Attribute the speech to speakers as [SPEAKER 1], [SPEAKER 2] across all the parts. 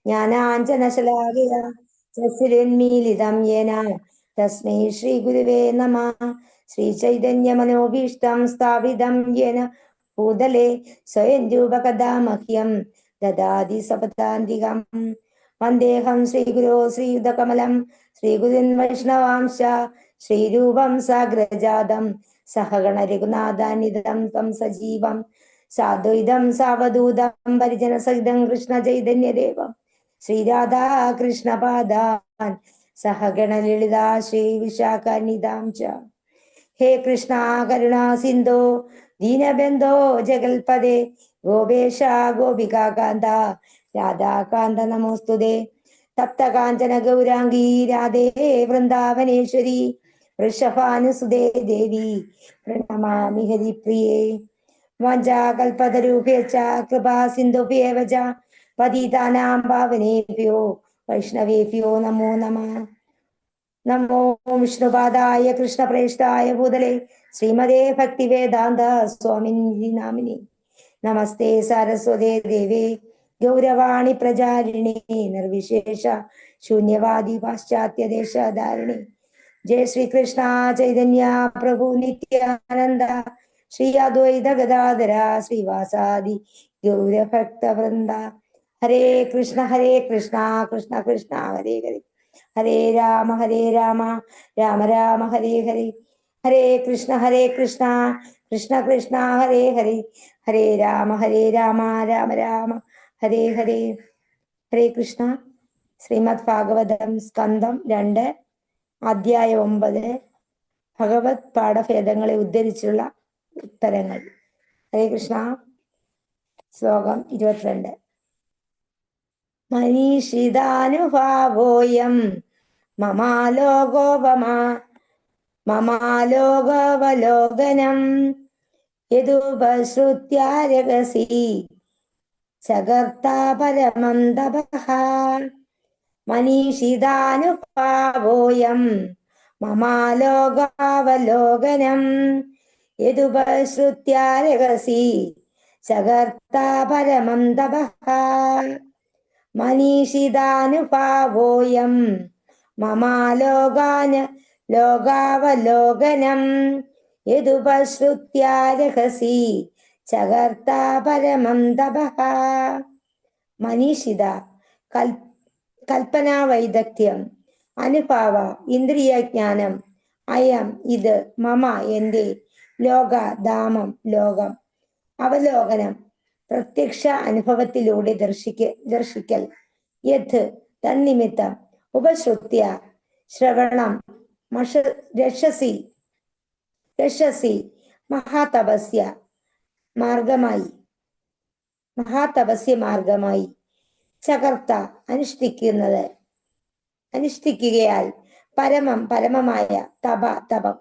[SPEAKER 1] ജ്ഞാനാഞ്ജനശലാകയ ചക്ഷുരുന്മീലിതം യേന തസ്മൈ ശ്രീഗുരുവേ നമഃ. ശ്രീചൈതന്യമനോഭീഷ്ടം സ്ഥാപിതം യേന ഭൂതലേ സ്വയം രൂപകഥാ മഹ്യം ദദാതി സപദാന്തികം. വന്ദേഹം ശ്രീഗുരോ ശ്രീയുതകമലം ശ്രീഗുരുൻ വൈഷ്ണവാംശ ശ്രീരൂപം സാഗ്രജാതം സഹഗണ രഘുനാഥാനിധം തം സജീവം സാദ്വൈതം സാവധൂതം പരിജനസഹിതം കൃഷ്ണ ചൈതന്യദേവം ശ്രീരാധാ കൃഷ്ണപാദാൻ സഹഗണ ലളിതാ ശ്രീ വിശാഖാനിധാം ച. ഹേ കൃഷ്ണ കരുണാ സിന്ധോ ദീനബന്ധോ ജഗൽപദേ ഗോപേശ ഗോപികാന്ത രാധാകാന്ത നമോസ്തുതേ. തപ്തകാഞ്ചന ഗൗരാംഗീ രാധേ വൃന്ദാവനേശ്വരി വൃഷഭാനുസുതേ ദേവി പ്രണമാമി ഹരിപ്രിയേ. വാഞ്ചാകൽപതരൂപേച്ഛ കൃപാ സിന്ധുഭ്യേവ ച പതിതാനാം പാവനേഭ്യോ വൈഷ്ണവേഭ്യോ നമോ നമഃ. നമോ വിഷ്ണുപാദായ കൃഷ്ണപ്രേഷ്ഠായ ഭൂതലേ ശ്രീമതേ ഭക്തിവേദാന്ത സ്വാമിനി നാമിനി. നമസ്തേ സരസ്വതേ ദേവേ ഗൗരവാണി പ്രചാരിണി നിർവിശേഷ ശൂന്യവാദി പാശ്ചാത്യ ദേശധാരിണി. ജയ ശ്രീകൃഷ്ണ ചൈതന്യ പ്രഭു നിത്യാനന്ദ ശ്രീ അദ്വൈത ഗദാധര ശ്രീവാസാദി ഗൗരഭക്തവൃന്ദ. ഹരേ കൃഷ്ണ കൃഷ്ണ കൃഷ്ണ ഹരേ ഹരേ ഹരേ രാമ രാമ രാമ ഹരേ ഹരേ. ഹരേ കൃഷ്ണ കൃഷ്ണ കൃഷ്ണ ഹരേ ഹരേ ഹരേ രാമ രാമ രാമ ഹരേ ഹരേ. ഹരേ കൃഷ്ണ. ശ്രീമദ് ഭാഗവതം സ്കന്ധം 2 അധ്യായം 9 ഭഗവത് പാഠഭേദങ്ങളെ ഉദ്ധരിച്ചുള്ള ഉത്തരങ്ങൾ. ഹരേ കൃഷ്ണ. ശ്ലോകം 22. മനീഷിതാനുഭാവോയം മമാലോകവലോകനം യദുപശ്രുത്യാരകസി സകർത്താ പരമം തപഃ. മനീഷിതാനുഭാവോയം മമാലോകാവലോകനം യദുപശ്രുത്യാരകസി സകർത്താ പരമം തപഃ. മനീഷിതാനുഭാവോയം ലോകാവലോകനം യദുപശ്രുത്യാരഹസി ചകർത്താ പരമം തപഃ. മനീഷിത കൽപ്പനാ വൈദഗ്ധ്യം, അനുഭാവ ഇന്ദ്രിയജ്ഞാനം, അയം ഇത്, മമ എന്റെ, ലോക ധാമം ലോകം, അവലോകനം പ്രത്യക്ഷ അനുഭവത്തിലൂടെ ദർശിക്കൽ, യത് തന്നിമിത്തം, ഉപശ്രുത്യ ശ്രവണം, രക്ഷസി മഹാതപസ്യ മാർഗമായി, ചകർത്ത അനുഷ്ഠിക്കുകയാൽ, പരമമായ തപം.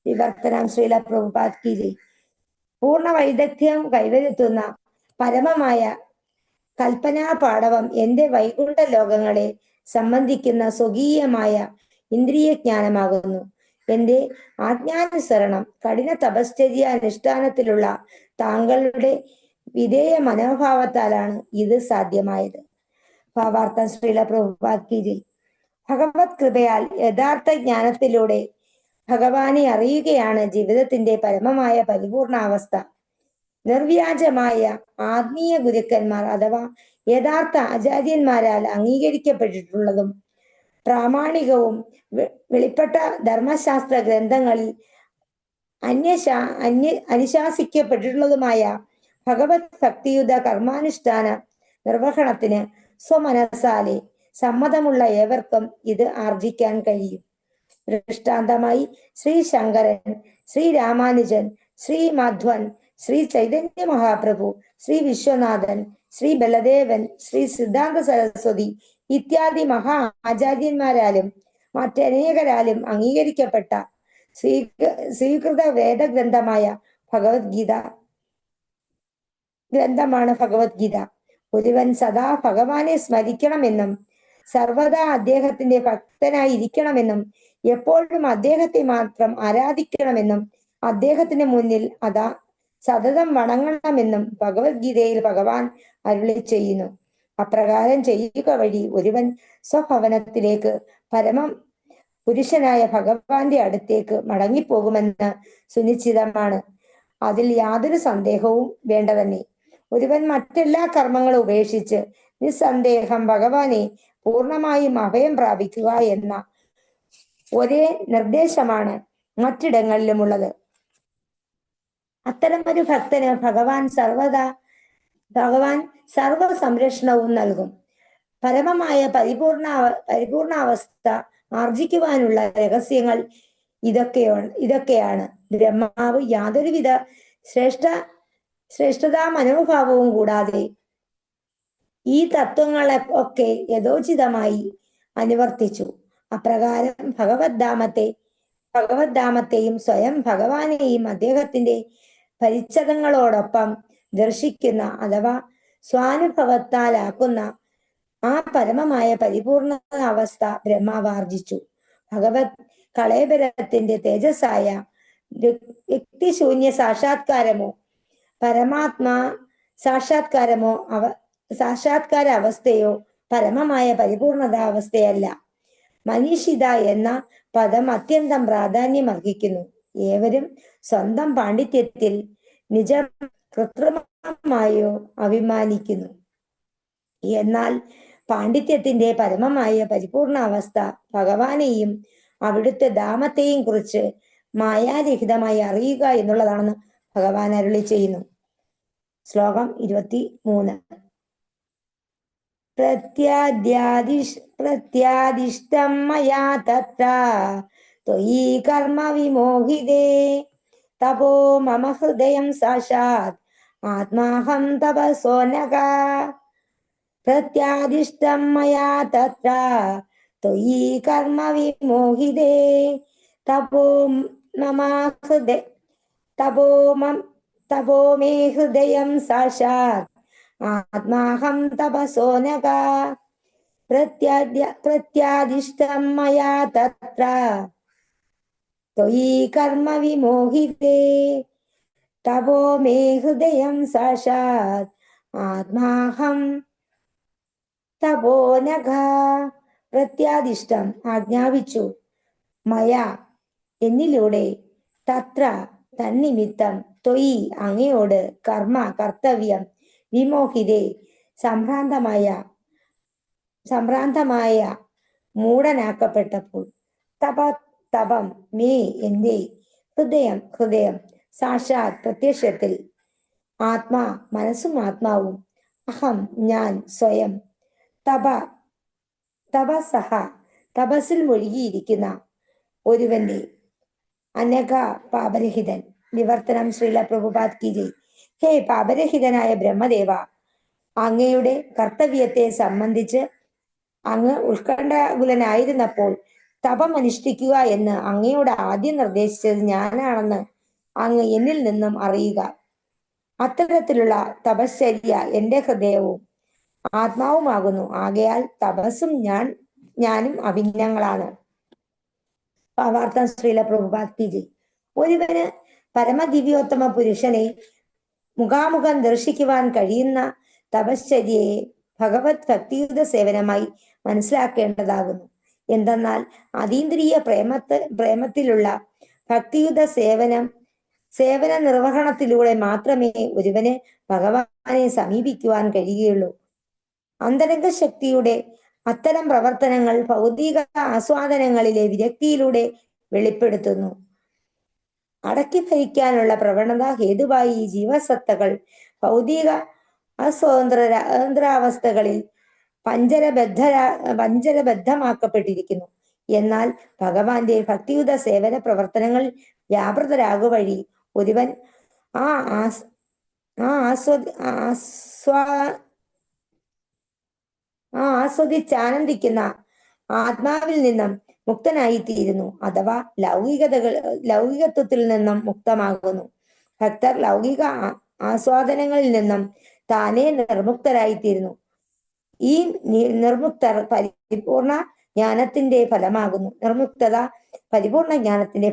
[SPEAKER 1] വിവർത്തനം ശ്രീല പ്രഭുപാദ് കി ജയ്. പൂർണ്ണ വൈദഗ്ധ്യം കൈവരുത്തുന്ന പരമമായ കൽപ്പനാ പാടവം എന്റെ വൈകുണ്ഠ ലോകങ്ങളെ സംബന്ധിക്കുന്ന സ്വകീയമായ ഇന്ദ്രിയജ്ഞാനമാകുന്നു. എന്റെ ആജ്ഞാനുസരണം കഠിന തപശ്ചര്യ അനുഷ്ഠാനത്തിലുള്ള താങ്കളുടെ വിധേയ മനോഭാവത്താലാണ് ഇത് സാധ്യമായത്. ഭാവാർത്ഥം ശ്രീല പ്രഭുപാദ് കി ജയ്. ഭഗവത് കൃപയാൽ യഥാർത്ഥ ജ്ഞാനത്തിലൂടെ ഭഗവാനെ അറിയുകയാണ് ജീവിതത്തിന്റെ പരമമായ പരിപൂർണാവസ്ഥ. നിർവ്യാജമായ ആത്മീയ ഗുരുക്കന്മാർ അഥവാ യഥാർത്ഥ ആചാര്യന്മാരാൽ അംഗീകരിക്കപ്പെട്ടിട്ടുള്ളതും പ്രാമാണികവും വെളിപ്പെട്ട ധർമ്മശാസ്ത്ര ഗ്രന്ഥങ്ങളിൽ അനുശാസിക്കപ്പെട്ടിട്ടുള്ളതുമായ ഭഗവത് ഭക്തിയുത കർമാനുഷ്ഠാന നിർവഹണത്തിന് സ്വമനസാലെ സമ്മതമുള്ള ഏവർക്കും ഇത് ആർജിക്കാൻ കഴിയും. ദൃഷ്ടാന്തമായി ശ്രീ ശങ്കരൻ, ശ്രീ രാമാനുജൻ, ശ്രീ മാധ്വൻ, ശ്രീ ചൈതന്യ മഹാപ്രഭു, ശ്രീ വിശ്വനാഥൻ, ശ്രീ ബലദേവൻ, ശ്രീ സിദ്ധാന്ത സരസ്വതി ഇത്യാദി മഹാ ആചാര്യന്മാരാലും മറ്റനേകരാലും അംഗീകരിക്കപ്പെട്ട സ്വീകൃത വേദഗ്രന്ഥമായ ഗ്രന്ഥമാണ് ഭഗവത്ഗീത. ഒരുവൻ സദാ ഭഗവാനെ സ്മരിക്കണമെന്നും സർവദാ അദ്ദേഹത്തിന്റെ ഭക്തനായിരിക്കണമെന്നും എപ്പോഴും അദ്ദേഹത്തെ മാത്രം ആരാധിക്കണമെന്നും അദ്ദേഹത്തിന് മുന്നിൽ സതതം വണങ്ങണമെന്നും ഭഗവത്ഗീതയിൽ ഭഗവാൻ അരുളി ചെയ്യുന്നു. അപ്രകാരം ചെയ്യുക വഴി ഒരുവൻ സ്വഭവനത്തിലേക്ക് പരമം പുരുഷനായ ഭഗവാന്റെ അടുത്തേക്ക് മടങ്ങിപ്പോകുമെന്ന് സുനിശ്ചിതമാണ്. അതിൽ യാതൊരു സന്ദേഹവും വേണ്ട തന്നെ. ഒരുവൻ മറ്റെല്ലാ കർമ്മങ്ങളും ഉപേക്ഷിച്ച് നിസ്സന്ദേഹം ഭഗവാനെ പൂർണ്ണമായും അഭയം പ്രാപിക്കുക എന്ന ഒരേ നിർദ്ദേശമാണ് മറ്റിടങ്ങളിലുമുള്ളത്. അത്തരമൊരു ഭക്തന് ഭഗവാൻ സർവ സംരക്ഷണവും നൽകും. പരമമായ പരിപൂർണാവസ്ഥ ആർജിക്കുവാനുള്ള രഹസ്യങ്ങൾ ഇതൊക്കെയാണ്. ബ്രഹ്മാവ് യാതൊരുവിധ ശ്രേഷ്ഠതാ മനോഭാവവും കൂടാതെ ഈ തത്വങ്ങളെ ഒക്കെ യഥോചിതമായി അനുവർത്തിച്ചു. അപ്രകാരം ഭഗവദ്ധാമത്തെയും സ്വയം ഭഗവാനെയും അദ്ദേഹത്തിന്റെ പരിച്ഛദങ്ങളോടൊപ്പം ദർശിക്കുന്ന അഥവാ സ്വാനുഭവത്താലാക്കുന്ന ആ പരമമായ പരിപൂർണ അവസ്ഥ ബ്രഹ്മാവ് ആർജിച്ചു. ഭഗവത് കളേബരത്തിന്റെ തേജസ്സായ വ്യക്തിശൂന്യ സാക്ഷാത്കാരമോ പരമാത്മാ സാക്ഷാത്കാര അവസ്ഥയോ പരമമായ പരിപൂർണതാവസ്ഥയല്ല. മനീഷിത എന്ന പദം അത്യന്തം പ്രാധാന്യം അർഹിക്കുന്നു. ഏവരും സ്വന്തം പാണ്ഡിത്യത്തിൽ നിജം കൃത്രിമമായോ അഭിമാനിക്കുന്നു. എന്നാൽ പാണ്ഡിത്യത്തിന്റെ പരമമായ പരിപൂർണാവസ്ഥ ഭഗവാനെയും അവിടുത്തെ ധാമത്തെയും കുറിച്ച് മായാരഹിതമായി അറിയുക എന്നുള്ളതാണെന്ന് ഭഗവാൻ അരുളി ചെയ്യുന്നു. ശ്ലോകം 23. പ്രത്യാദിഷ്ടം മയാ തത്ര ത്വയി കർമ്മ വിമോഹിതേ തപോ മമ ഹൃദയം സാക്ഷാത് ആത്മാഹം തപസോ നഘ. പ്രത്യാദിഷ്ടം മയാ തത്ര ത്വയി കർമ്മ വിമോഹിതേ തപോ മേ ഹൃദയം സാക്ഷാത് ആത്മാഹം തപസോ നഘ. പ്രത്യാദിഷ്ടം മയാ തത്ര ത്വയി കർമ്മ വിമോഹിതേ തപോ മേ ഹൃദയം സാക്ഷാത് ആത്മാഹം തപോ നഘ. പ്രത്യാദിഷ്ടം ആജ്ഞാപിച്ചു, മയ എന്നിലൂടെ, തത്ര തന്നിമിത്തം, ത്വയി അങ്ങയോട്, കർമ്മ കർത്തവ്യം, വിമോഹിതേ സംഭ്രാന്തമായ മൂടനാക്കപ്പെട്ടപ്പോൾ, തപം മേ എന്റെ, ഹൃദയം സാക്ഷാത് പ്രത്യക്ഷത്തിൽ, ആത്മാ മനസ്സും ആത്മാവും, അഹം ഞാൻ സ്വയം, തപസഹ തപസ്സിൽ മുഴുകിയിരിക്കുന്ന ഒരുവന്റെ, അനഘ പാപരഹിതൻ. വിവർത്തനം ശ്രീല പ്രഭുപാദ് കി ജയ്. ഹേ പാപരഹിതനായ ബ്രഹ്മദേവ, അങ്ങയുടെ കർത്തവ്യത്തെ സംബന്ധിച്ച് അങ്ങ് ഉത്കണ്ഠാകുലനായിരുന്നപ്പോൾ തപം അനുഷ്ഠിക്കുക എന്ന് അങ്ങയോട് ആദ്യം നിർദ്ദേശിച്ചത് ഞാനാണെന്ന് അങ്ങ് എന്നിൽ നിന്നും അറിയുക. അത്തരത്തിലുള്ള തപശ്ചര്യ എന്റെ ഹൃദയവും ആത്മാവുമാകുന്നു. ആകയാൽ തപസ്സും ഞാനും അഭിന്നങ്ങളാണ്. ഭാവാർത്ഥം ശ്രീല പ്രഭുപാദ് കി ജയ്. ഒരുവന് പരമദിവ്യോത്തമ പുരുഷനെ മുഖാമുഖം ദർശിക്കുവാൻ കഴിയുന്ന തപശ്ചര്യയെ ഭഗവത് ഭക്തിയുത സേവനമായി മനസ്സിലാക്കേണ്ടതാകുന്നു. എന്തെന്നാൽ അതീന്ദ്രിയ പ്രേമത്തിലുള്ള ഭക്തിയുത സേവന നിർവഹണത്തിലൂടെ മാത്രമേ ഒരുവന് ഭഗവാനെ സമീപിക്കുവാൻ കഴിയുകയുള്ളൂ. അന്തരംഗ ശക്തിയുടെ അത്തരം പ്രവർത്തനങ്ങൾ ഭൗതിക ആസ്വാദനങ്ങളിലെ വിരക്തിയിലൂടെ വെളിപ്പെടുത്തുന്നു. അടക്കി ഭരിക്കാനുള്ള പ്രവണത ഹേതുവായി ഈ ജീവസത്തകൾ ഭൗതിക അസ്വതന്ത്രാവസ്ഥകളിൽ പഞ്ചരബദ്ധമാക്കപ്പെട്ടിരിക്കുന്നു. എന്നാൽ ഭഗവാന്റെ ഭക്തിയുത സേവന പ്രവർത്തനങ്ങളിൽ വ്യാപൃതരാകു വഴി ഒരുവൻ ആസ്വദിച്ചാനന്ദിക്കുന്ന ആത്മാവിൽ നിന്നും മുക്തനായിത്തീരുന്നു, അഥവാ ലൗകികത്വത്തിൽ നിന്നും മുക്തമാകുന്നു. ഭക്തർ ലൗകിക ആസ്വാദനങ്ങളിൽ നിന്നും താനേ നിർമുക്തരായിത്തീരുന്നു. ഈ നിർമുക്തത പരിപൂർണ ജ്ഞാനത്തിന്റെ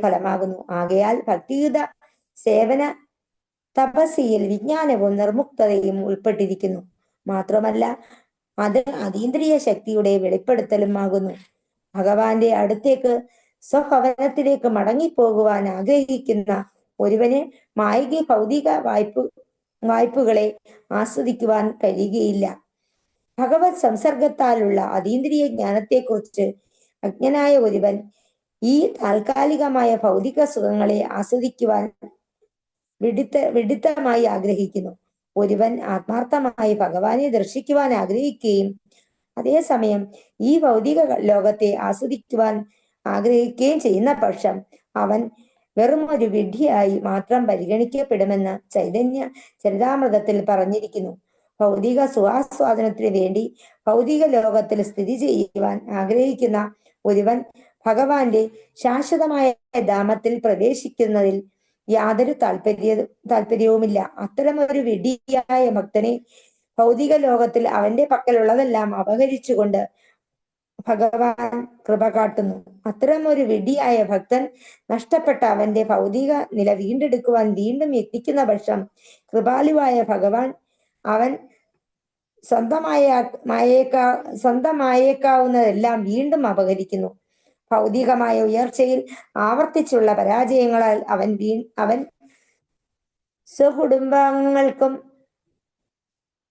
[SPEAKER 1] ഫലമാകുന്നു. ആകയാൽ ഭക്തിയുത സേവന തപസ്സിയിൽ വിജ്ഞാനവും നിർമുക്തതയും ഉൾപ്പെട്ടിരിക്കുന്നു. മാത്രമല്ല അത് അതീന്ദ്രിയ ശക്തിയുടെ വെളിപ്പെടുത്തലുമാകുന്നു. ഭഗവാന്റെ അടുത്തേക്ക് സ്വഭവനത്തിലേക്ക് മടങ്ങിപ്പോകുവാൻ ആഗ്രഹിക്കുന്ന ഒരുവന് മായിക ഭൗതിക വായ്പുകളെ ആസ്വദിക്കുവാൻ കഴിയുകയില്ല. ഭഗവത് സംസർഗത്താലുള്ള അതീന്ദ്രിയ ജ്ഞാനത്തെക്കുറിച്ച് അജ്ഞനായ ഒരുവൻ ഈ താൽക്കാലികമായ ഭൗതിക സുഖങ്ങളെ ആസ്വദിക്കുവാൻ വിഡിത്തമായി ആഗ്രഹിക്കുന്നു. ഒരുവൻ ആത്മാർത്ഥമായി ഭഗവാനെ ദർശിക്കുവാൻ ആഗ്രഹിക്കുകയും അതേസമയം ഈ ഭൗതിക ലോകത്തെ ആസ്വദിക്കുവാൻ ആഗ്രഹിക്കുകയും ചെയ്യുന്ന പക്ഷം അവൻ വെറും ഒരു വിഡ്ഢിയായി മാത്രം പരിഗണിക്കപ്പെടുമെന്ന് ചൈതന്യ ചരിതാമൃതത്തിൽ പറഞ്ഞിരിക്കുന്നു. ഭൗതിക സുഖാസ്വാദനത്തിന് വേണ്ടി ഭൗതിക ലോകത്തിൽ സ്ഥിതി ചെയ്യുവാൻ ആഗ്രഹിക്കുന്ന ഒരുവൻ ഭഗവാന്റെ ശാശ്വതമായ ധാമത്തിൽ പ്രവേശിക്കുന്നതിൽ യാതൊരു താല്പര്യവുമില്ല. അത്തരമൊരു വിഡ്ഢിയായ ഭക്തനെ ഭൗതിക ലോകത്തിൽ അവന്റെ പക്കലുള്ളതെല്ലാം അപഹരിച്ചുകൊണ്ട് ഭഗവാൻ കൃപ കാട്ടുന്നു. അത്തരമൊരു വിഡ്ഢിയായ ഭക്തൻ നഷ്ടപ്പെട്ട അവന്റെ ഭൗതിക നില വീണ്ടെടുക്കുവാൻ വീണ്ടും യത്നിക്കുന്ന പക്ഷം കൃപാലുവായ ഭഗവാൻ അവൻ സ്വന്തമായേക്കാവുന്നതെല്ലാം വീണ്ടും അപഹരിക്കുന്നു. ഭൗതികമായ ഉയർച്ചയിൽ ആവർത്തിച്ചുള്ള പരാജയങ്ങളാൽ അവൻ സ്വകുടുംബാംഗങ്ങൾക്കും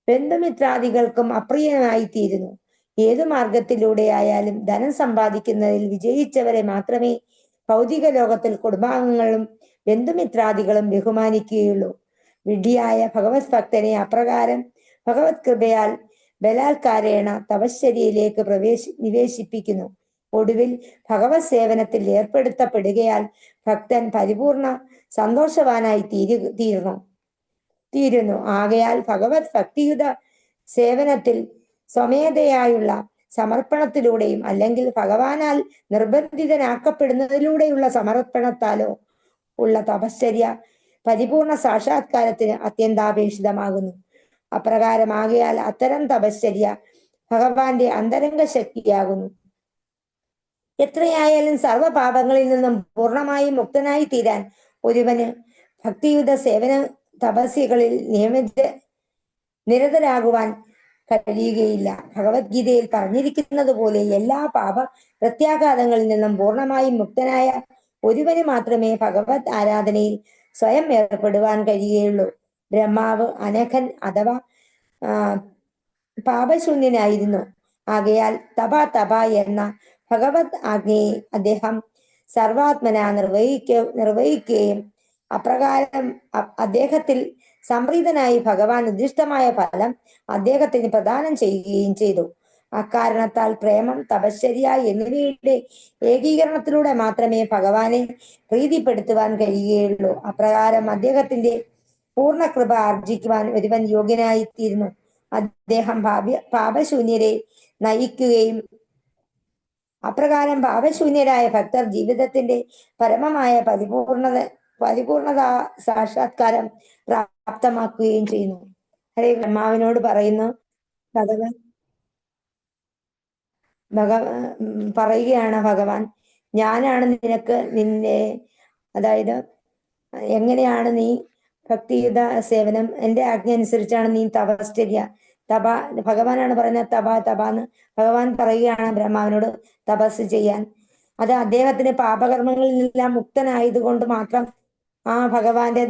[SPEAKER 1] ബന്ധുമിത്രാദികൾക്കും അപ്രിയനായിത്തീരുന്നു. ഏതു മാർഗത്തിലൂടെ ആയാലും ധനം സമ്പാദിക്കുന്നതിൽ വിജയിച്ചവരെ മാത്രമേ ഭൗതിക ലോകത്തിൽ കുടുംബാംഗങ്ങളും ബന്ധുമിത്രാദികളും ബഹുമാനിക്കുകയുള്ളൂ. വിഡ്ഢിയായ ഭഗവത് ഭക്തനെ അപ്രകാരം ഭഗവത് കൃപയാൽ ബലാത്കാരേണ തപശ്ചര്യയിലേക്ക് നിവേശിപ്പിക്കുന്നു. ഒടുവിൽ ഭഗവത് സേവനത്തിൽ ഏർപ്പെടുത്തപ്പെടുകയാൽ ഭക്തൻ പരിപൂർണ സന്തോഷവാനായി തീരുന്നു. ആകയാൽ ഭഗവത് ഭക്തിയുത സേവനത്തിൽ സ്വമേധയായുള്ള സമർപ്പണത്തിലൂടെയും അല്ലെങ്കിൽ ഭഗവാനാൽ നിർബന്ധിതനാക്കപ്പെടുന്നതിലൂടെയുള്ള സമർപ്പണത്താലോ ഉള്ള തപശ്ചര്യ പരിപൂർണ സാക്ഷാത്കാരത്തിന് അത്യന്താപേക്ഷിതമാകുന്നു. അപ്രകാരമാകയാൽ അത്തരം തപശ്ചര്യ ഭഗവാന്റെ അന്തരംഗ ശക്തിയാകുന്നു. എത്രയായാലും സർവപാപങ്ങളിൽ നിന്നും പൂർണ്ണമായും മുക്തനായി തീരാൻ ഒരുവന് ഭക്തിയുത സേവന തപസ്യകളിൽ നിരതരാകുവാൻ കഴിയുകയില്ല. ഭഗവത്ഗീതയിൽ പറഞ്ഞിരിക്കുന്നത് പോലെ എല്ലാ പാപ പ്രത്യാഘാതങ്ങളിൽ നിന്നും പൂർണ്ണമായും മുക്തനായ ഒരുവന് മാത്രമേ ഭഗവത് ആരാധനയിൽ സ്വയം ഏർപ്പെടുവാൻ കഴിയുകയുള്ളൂ. ബ്രഹ്മാവ് അനഘൻ അഥവാ പാപശൂന്യനായിരുന്നു. ആകയാൽ തപ എന്ന ഭഗവത് ആജ്ഞയെ അദ്ദേഹം സർവാത്മന നിർവഹിക്കുകയും അപ്രകാരം അദ്ദേഹത്തിൽ സംപ്രീതനായി ഭഗവാൻ ഉദ്ദിഷ്ടമായ ഫലം അദ്ദേഹത്തിന് പ്രദാനം ചെയ്യുകയും ചെയ്തു. അക്കാരണത്താൽ പ്രേമം, തപശ്ചര്യ എന്നിവയുടെ ഏകീകരണത്തിലൂടെ മാത്രമേ ഭഗവാനെ പ്രീതിപ്പെടുത്തുവാൻ കഴിയുകയുള്ളൂ. അപ്രകാരം അദ്ദേഹത്തിന്റെ പൂർണ്ണ കൃപ ആർജിക്കുവാൻ ഒരുവൻ യോഗ്യനായിത്തീരുന്നു. അദ്ദേഹം പാപശൂന്യരെ നയിക്കുകയും അപ്രകാരം പാപശൂന്യരായ ഭക്തർ ജീവിതത്തിന്റെ പരമമായ പരിപൂർണത സാക്ഷാത്കാരം പ്രാപ്തമാക്കുകയും ചെയ്യുന്നു. ഹരേ ബ്രഹ്മാവിനോട് പറയുന്നു, പറയുകയാണ് ഭഗവാൻ, ഞാനാണ് നിന്നെ അതായത് എങ്ങനെയാണ് നീ ഭക്തിയുത സേവനം, എന്റെ ആജ്ഞ അനുസരിച്ചാണ് നീ തപശ്ചര്യ ഭഗവാനാണ് പറയുന്നത് തപാന്ന് ഭഗവാൻ പറയുകയാണ് ബ്രഹ്മാവിനോട് തപസ് ചെയ്യാൻ. അത് അദ്ദേഹത്തിന് പാപകർമ്മങ്ങളിൽ നിന്നെല്ലാം മുക്തനായതുകൊണ്ട് മാത്രം ആ ഭഗവാന്റെ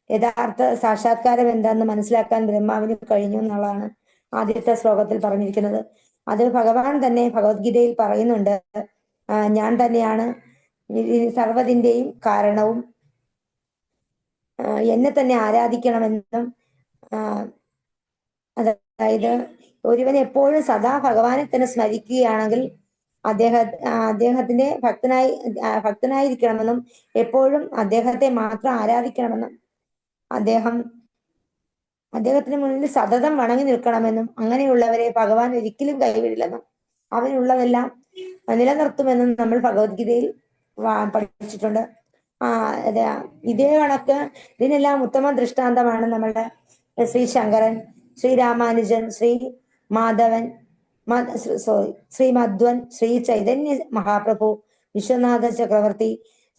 [SPEAKER 1] യഥാർത്ഥ സാക്ഷാത്കാരം എന്താണെന്ന് മനസ്സിലാക്കാൻ ബ്രഹ്മാവിന് കഴിഞ്ഞു എന്നുള്ളതാണ് ആദ്യത്തെ ശ്ലോകത്തിൽ പറഞ്ഞിരിക്കുന്നത്. അത് ഭഗവാൻ തന്നെ ഭഗവത്ഗീതയിൽ പറയുന്നുണ്ട്, ഞാൻ തന്നെയാണ് സർവ്വതിന്റെയും കാരണവും, എന്നെ തന്നെ ആരാധിക്കണമെന്നും, അതായത് ഒരുവൻ എപ്പോഴും സദാ ഭഗവാനെ തന്നെ സ്മരിക്കുകയാണെങ്കിൽ അദ്ദേഹത്തിന്റെ ഭക്തനായിരിക്കണമെന്നും എപ്പോഴും അദ്ദേഹത്തെ മാത്രം ആരാധിക്കണമെന്നും അദ്ദേഹത്തിന് മുന്നിൽ സതതം വണങ്ങി നിൽക്കണമെന്നും അങ്ങനെയുള്ളവരെ ഭഗവാൻ ഒരിക്കലും കൈവിടില്ലെന്നും അവനുള്ളതെല്ലാം നിലനിർത്തുമെന്നും നമ്മൾ ഭഗവത്ഗീതയിൽ പഠിച്ചിട്ടുണ്ട്. ഇതേ കണക്ക് ഇതിനെല്ലാം ഉത്തമ ദൃഷ്ടാന്തമാണ് നമ്മളുടെ ശ്രീ ശങ്കരൻ, ശ്രീ രാമാനുജൻ, ശ്രീ മാധവൻ, ശ്രീ മധ്വൻ, ശ്രീ ചൈതന്യ മഹാപ്രഭു, വിശ്വനാഥ ചക്രവർത്തി,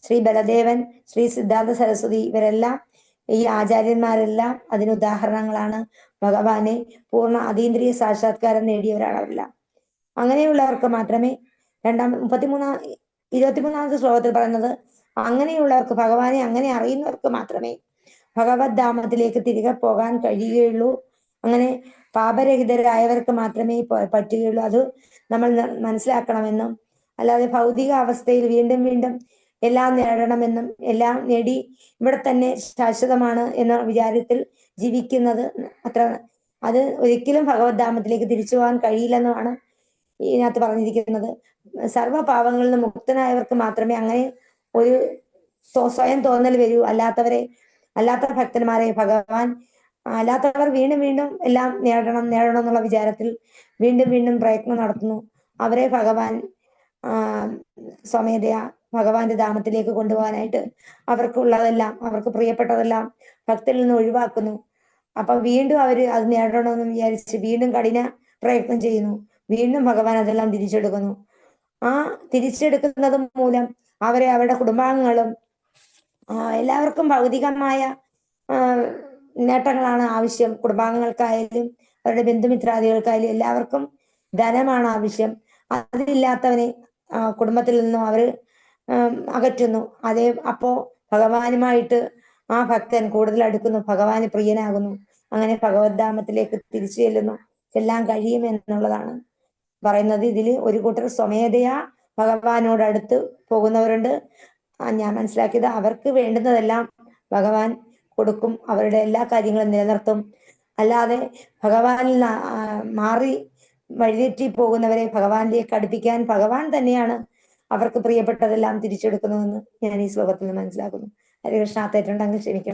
[SPEAKER 1] ശ്രീ ബലദേവൻ, ശ്രീ സിദ്ധാർത്ഥ സരസ്വതി, ഇവരെല്ലാം ഈ ആചാര്യന്മാരെല്ലാം അതിന് ഉദാഹരണങ്ങളാണ്. ഭഗവാനെ പൂർണ്ണ അതീന്ദ്രിയ സാക്ഷാത്കാരം നേടിയവരാണെല്ലാം. അങ്ങനെയുള്ളവർക്ക് മാത്രമേ 23ാമത്തെ ശ്ലോകത്തിൽ പറയുന്നത്, അങ്ങനെയുള്ളവർക്ക്, ഭഗവാനെ അങ്ങനെ അറിയുന്നവർക്ക് മാത്രമേ ഭഗവത് ധാമത്തിലേക്ക് തിരികെ പോകാൻ കഴിയുകയുള്ളൂ. അങ്ങനെ പാപരഹിതരായവർക്ക് മാത്രമേ പറ്റുകയുള്ളൂ. അത് നമ്മൾ മനസ്സിലാക്കണമെന്നും, അല്ലാതെ ഭൗതിക അവസ്ഥയിൽ വീണ്ടും വീണ്ടും എല്ലാം നേടണമെന്നും, എല്ലാം നേടി ഇവിടെ തന്നെ ശാശ്വതമാണ് എന്ന വിചാരത്തിൽ ജീവിക്കുന്നത് അത് ഒരിക്കലും ഭഗവത് ധാമത്തിലേക്ക് തിരിച്ചു പോകാൻ കഴിയില്ലെന്നുമാണ് ഇതിനകത്ത് പറഞ്ഞിരിക്കുന്നത്. സർവ്വപാപങ്ങളിൽ നിന്ന് മുക്തനായവർക്ക് മാത്രമേ അങ്ങനെ ഒരു സ്വയം തോന്നൽ വരൂ. അല്ലാത്ത ഭക്തന്മാരെ ഭഗവാൻ, അല്ലാത്തവർ വീണ്ടും വീണ്ടും എല്ലാം നേടണം എന്നുള്ള വിചാരത്തിൽ വീണ്ടും വീണ്ടും പ്രയത്നം നടത്തുന്നു. അവരെ ഭഗവാൻ സ്വമേധയാ ഭഗവാന്റെ ധാമത്തിലേക്ക് കൊണ്ടുപോകാനായിട്ട് അവർക്കുള്ളതെല്ലാം, അവർക്ക് പ്രിയപ്പെട്ടതെല്ലാം ഭക്തരിൽ നിന്ന് ഒഴിവാക്കുന്നു. അപ്പൊ വീണ്ടും അവര് അത് നേടണമെന്ന് വിചാരിച്ച് വീണ്ടും കഠിന പ്രയത്നം ചെയ്യുന്നു. വീണ്ടും ഭഗവാൻ അതെല്ലാം തിരിച്ചെടുക്കുന്നു. ആ തിരിച്ചെടുക്കുന്നത് മൂലം അവരുടെ കുടുംബാംഗങ്ങളും എല്ലാവർക്കും ഭൗതികമായ നേട്ടങ്ങളാണ് ആവശ്യം. കുടുംബാംഗങ്ങൾക്കായാലും അവരുടെ ബന്ധുമിത്രാദികൾക്കായാലും എല്ലാവർക്കും ധനമാണ് ആവശ്യം. അതില്ലാത്തവനെ കുടുംബത്തിൽ നിന്നും അവര് അകറ്റുന്നു. അപ്പോ ഭഗവാനുമായിട്ട് ആ ഭക്തൻ കൂടുതൽ അടുക്കുന്നു, ഭഗവാന് പ്രിയനാകുന്നു. അങ്ങനെ ഭഗവത് ധാമത്തിലേക്ക് തിരിച്ചു ചെല്ലാൻ കഴിയും എന്നുള്ളതാണ് പറയുന്നത്. ഇതിൽ ഒരു കൂട്ടർ സ്വമേധയാ ഭഗവാനോട് അടുത്ത് പോകുന്നവരുണ്ട്. ഞാൻ മനസ്സിലാക്കിയത് അവർക്ക് വേണ്ടുന്നതെല്ലാം ഭഗവാൻ കൊടുക്കും, അവരുടെ എല്ലാ കാര്യങ്ങളും നിലനിർത്തും. അല്ലാതെ ഭഗവാനിൽ മാറി വഴിതെറ്റി പോകുന്നവരെ ഭഗവാനിലേക്ക് അടുപ്പിക്കാൻ ഭഗവാൻ തന്നെയാണ് അവർക്ക് പ്രിയപ്പെട്ടതെല്ലാം തിരിച്ചെടുക്കുന്നതെന്ന് ഞാൻ ഈ ശ്ലോകത്തിൽ നിന്ന് മനസ്സിലാക്കുന്നു. ഹരികൃഷ്ണ, തെറ്റുണ്ടെങ്കിൽ ക്ഷമിക്കണം.